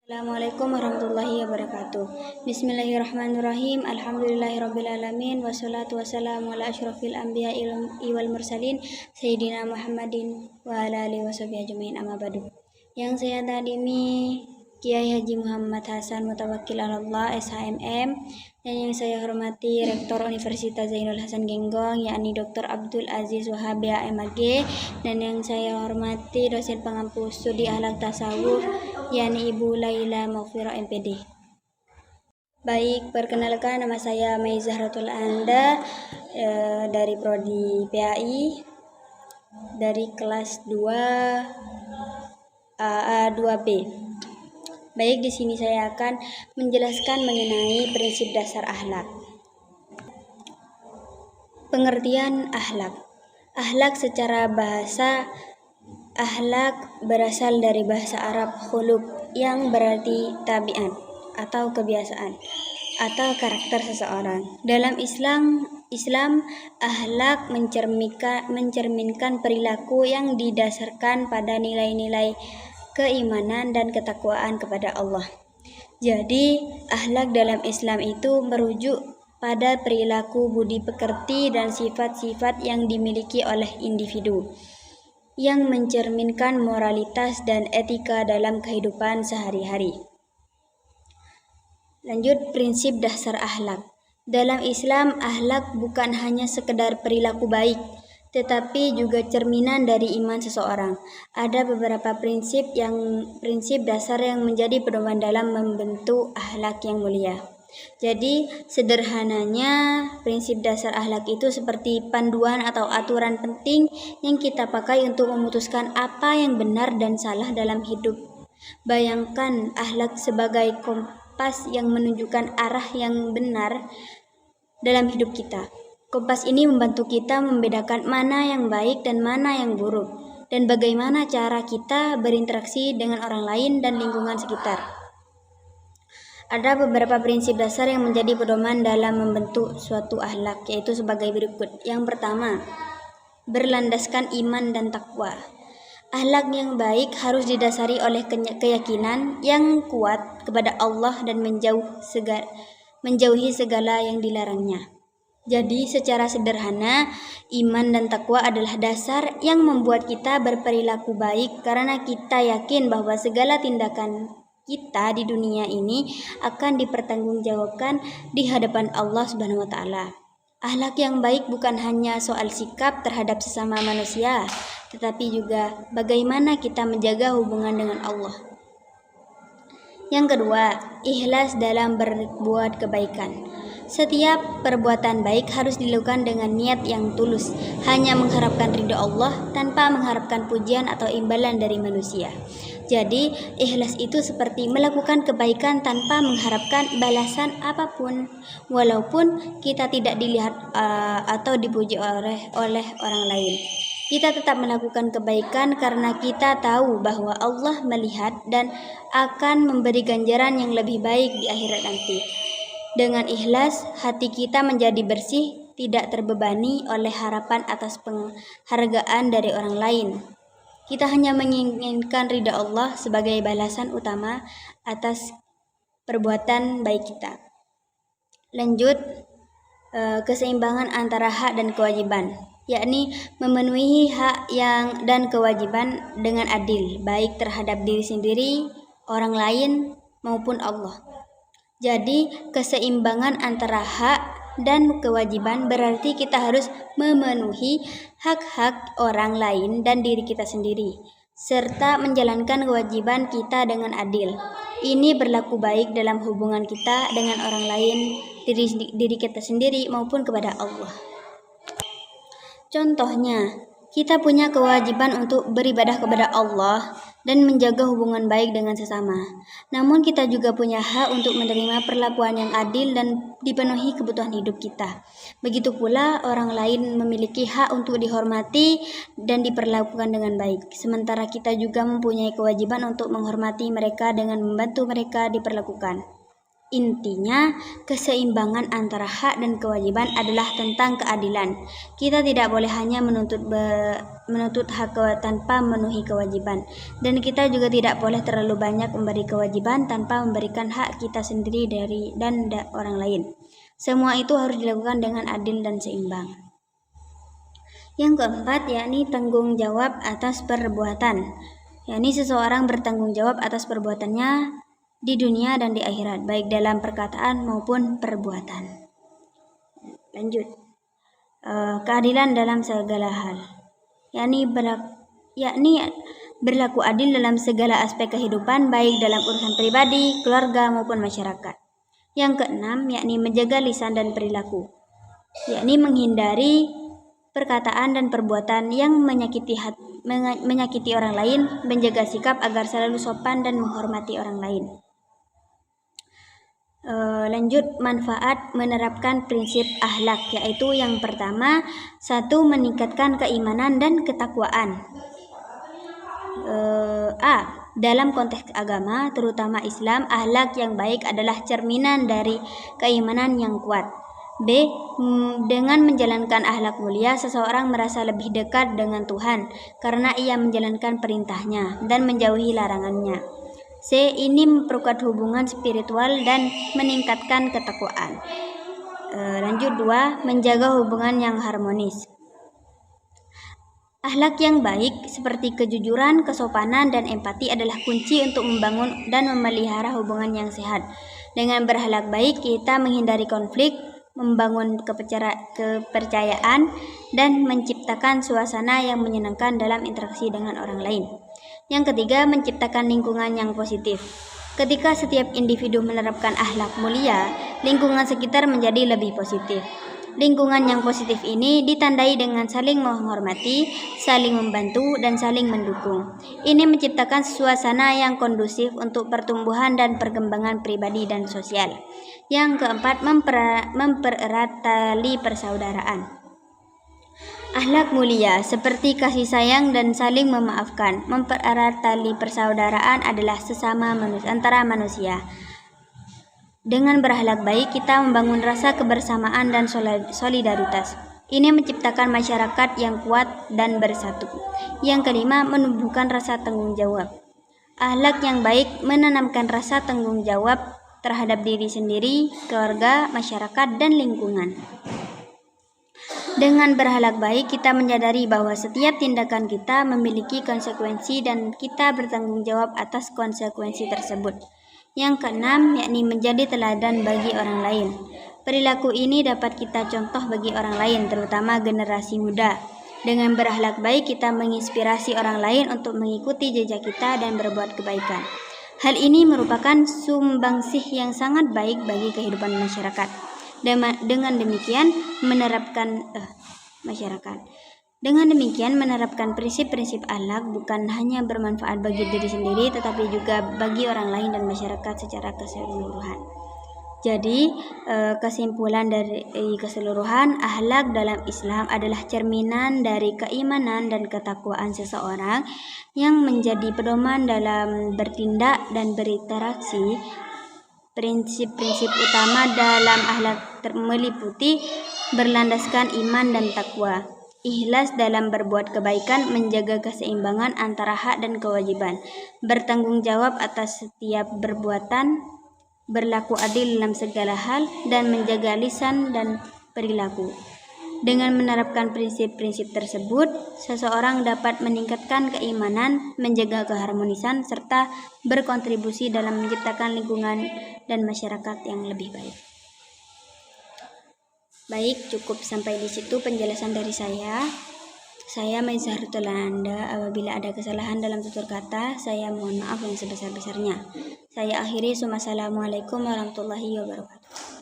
Assalamualaikum warahmatullahi wabarakatuh. Bismillahirrahmanirrahim. Alhamdulillahirrabbilalamin. Wassalatu wassalamu ala asyrafil anbiya'i wal mursalin Sayyidina Muhammadin wa ala alihi washabihi ajmain, amma ba'du. Yang saya tadimi Kiai Haji Muhammad Hasan Mutawakkil Allah SHMM, dan yang saya hormati Rektor Universitas Zainul Hasan Genggong yakni Dr. Abdul Aziz Wahabi MAG, dan yang saya hormati dosen pengampu studi akhlak tasawuf yakni Ibu Laila Maghfirah MPD. Baik, perkenalkan, nama saya Mai Zahratul Anda dari Prodi PAI dari kelas 2 AA2B. Baik, di sini saya akan menjelaskan mengenai prinsip dasar akhlak. Pengertian akhlak. Akhlak secara bahasa, akhlak berasal dari bahasa Arab khuluq yang berarti tabiat atau kebiasaan atau karakter seseorang. Dalam Islam, akhlak mencerminkan perilaku yang didasarkan pada nilai-nilai keimanan dan ketakwaan kepada Allah. Jadi, akhlak dalam Islam itu merujuk pada perilaku budi pekerti dan sifat-sifat yang dimiliki oleh individu yang mencerminkan moralitas dan etika dalam kehidupan sehari-hari. Lanjut, prinsip dasar akhlak. Dalam Islam, akhlak bukan hanya sekedar perilaku baik, tetapi juga cerminan dari iman seseorang. Ada beberapa prinsip dasar yang menjadi pedoman dalam membentuk akhlak yang mulia. Jadi, sederhananya, prinsip dasar akhlak itu seperti panduan atau aturan penting yang kita pakai untuk memutuskan apa yang benar dan salah dalam hidup. Bayangkan akhlak sebagai kompas yang menunjukkan arah yang benar dalam hidup kita. Kompas ini membantu kita membedakan mana yang baik dan mana yang buruk, dan bagaimana cara kita berinteraksi dengan orang lain dan lingkungan sekitar. Ada beberapa prinsip dasar yang menjadi pedoman dalam membentuk suatu akhlak, yaitu sebagai berikut. Yang pertama, berlandaskan iman dan takwa. Akhlak yang baik harus didasari oleh keyakinan yang kuat kepada Allah dan menjauhi segala yang dilarangnya. Jadi, secara sederhana, iman dan takwa adalah dasar yang membuat kita berperilaku baik karena kita yakin bahwa segala tindakan kita di dunia ini akan dipertanggungjawabkan di hadapan Allah Subhanahu wa taala. Akhlak yang baik bukan hanya soal sikap terhadap sesama manusia, tetapi juga bagaimana kita menjaga hubungan dengan Allah. Yang kedua, ikhlas dalam berbuat kebaikan. Setiap perbuatan baik harus dilakukan dengan niat yang tulus, hanya mengharapkan ridha Allah tanpa mengharapkan pujian atau imbalan dari manusia. Jadi, ikhlas itu seperti melakukan kebaikan tanpa mengharapkan balasan apapun, walaupun kita tidak dilihat atau dipuji oleh orang lain. Kita tetap melakukan kebaikan karena kita tahu bahwa Allah melihat dan akan memberi ganjaran yang lebih baik di akhirat nanti. Dengan ikhlas, hati kita menjadi bersih, tidak terbebani oleh harapan atas penghargaan dari orang lain. Kita hanya menginginkan ridha Allah sebagai balasan utama atas perbuatan baik kita. Lanjut, keseimbangan antara hak dan kewajiban, yakni memenuhi hak dan kewajiban dengan adil, baik terhadap diri sendiri, orang lain, maupun Allah. Jadi, keseimbangan antara hak dan kewajiban berarti kita harus memenuhi hak-hak orang lain dan diri kita sendiri, serta menjalankan kewajiban kita dengan adil. Ini berlaku baik dalam hubungan kita dengan orang lain, diri kita sendiri, maupun kepada Allah. Contohnya, kita punya kewajiban untuk beribadah kepada Allah dan menjaga hubungan baik dengan sesama. Namun kita juga punya hak untuk menerima perlakuan yang adil dan dipenuhi kebutuhan hidup kita. Begitu pula orang lain memiliki hak untuk dihormati dan diperlakukan dengan baik. Sementara kita juga mempunyai kewajiban untuk menghormati mereka dengan membantu mereka diperlakukan. Intinya, keseimbangan antara hak dan kewajiban adalah tentang keadilan. Kita tidak boleh hanya menuntut hak tanpa memenuhi kewajiban, dan kita juga tidak boleh terlalu banyak memberi kewajiban tanpa memberikan hak kita sendiri dan orang lain. Semua itu harus dilakukan dengan adil dan seimbang. Yang keempat, yakni tanggung jawab atas perbuatan. Yakni seseorang bertanggung jawab atas perbuatannya di dunia dan di akhirat, baik dalam perkataan maupun perbuatan. Lanjut, keadilan dalam segala hal, yakni berlaku adil dalam segala aspek kehidupan, baik dalam urusan pribadi, keluarga maupun masyarakat. Yang keenam, yakni menjaga lisan dan perilaku, yakni menghindari perkataan dan perbuatan yang menyakiti orang lain, menjaga sikap agar selalu sopan dan menghormati orang lain. Lanjut, manfaat menerapkan prinsip akhlak, yaitu yang pertama, 1. Meningkatkan keimanan dan ketakwaan. Dalam konteks agama, terutama Islam, akhlak yang baik adalah cerminan dari keimanan yang kuat. B. Dengan menjalankan akhlak mulia, seseorang merasa lebih dekat dengan Tuhan karena ia menjalankan perintahnya dan menjauhi larangannya. C. Ini memperkuat hubungan spiritual dan meningkatkan ketakwaan. Lanjut, 2. Menjaga hubungan yang harmonis. Akhlak yang baik seperti kejujuran, kesopanan, dan empati adalah kunci untuk membangun dan memelihara hubungan yang sehat. Dengan berakhlak baik, kita menghindari konflik, membangun kepercayaan, dan menciptakan suasana yang menyenangkan dalam interaksi dengan orang lain. Yang ketiga, menciptakan lingkungan yang positif. Ketika setiap individu menerapkan akhlak mulia, lingkungan sekitar menjadi lebih positif. Lingkungan yang positif ini ditandai dengan saling menghormati, saling membantu, dan saling mendukung. Ini menciptakan suasana yang kondusif untuk pertumbuhan dan perkembangan pribadi dan sosial. Yang keempat, mempererat tali persaudaraan. Akhlak mulia seperti kasih sayang dan saling memaafkan, mempererat tali persaudaraan adalah sesama antara manusia. Dengan berakhlak baik, kita membangun rasa kebersamaan dan solidaritas. Ini menciptakan masyarakat yang kuat dan bersatu. Yang kelima, menumbuhkan rasa tanggung jawab. Akhlak yang baik menanamkan rasa tanggung jawab terhadap diri sendiri, keluarga, masyarakat, dan lingkungan. Dengan berakhlak baik, kita menyadari bahwa setiap tindakan kita memiliki konsekuensi dan kita bertanggung jawab atas konsekuensi tersebut. Yang keenam, yakni menjadi teladan bagi orang lain. Perilaku ini dapat kita contoh bagi orang lain, terutama generasi muda. Dengan berakhlak baik, kita menginspirasi orang lain untuk mengikuti jejak kita dan berbuat kebaikan. Hal ini merupakan sumbangsih yang sangat baik bagi kehidupan masyarakat. Dengan demikian menerapkan prinsip-prinsip akhlak bukan hanya bermanfaat bagi diri sendiri, tetapi juga bagi orang lain dan masyarakat secara keseluruhan. Jadi, kesimpulan dari keseluruhan, akhlak dalam Islam adalah cerminan dari keimanan dan ketakwaan seseorang yang menjadi pedoman dalam bertindak dan berinteraksi. Prinsip-prinsip utama dalam akhlak meliputi berlandaskan iman dan takwa, ikhlas dalam berbuat kebaikan, menjaga keseimbangan antara hak dan kewajiban, bertanggung jawab atas setiap perbuatan, berlaku adil dalam segala hal, dan menjaga lisan dan perilaku. Dengan menerapkan prinsip-prinsip tersebut, seseorang dapat meningkatkan keimanan, menjaga keharmonisan, serta berkontribusi dalam menciptakan lingkungan dan masyarakat yang lebih baik. Baik, cukup sampai di situ penjelasan dari saya. Saya Maizahratul Ananda. Apabila ada kesalahan dalam tutur kata, saya mohon maaf yang sebesar-besarnya. Saya akhiri. Wassalamualaikum warahmatullahi wabarakatuh.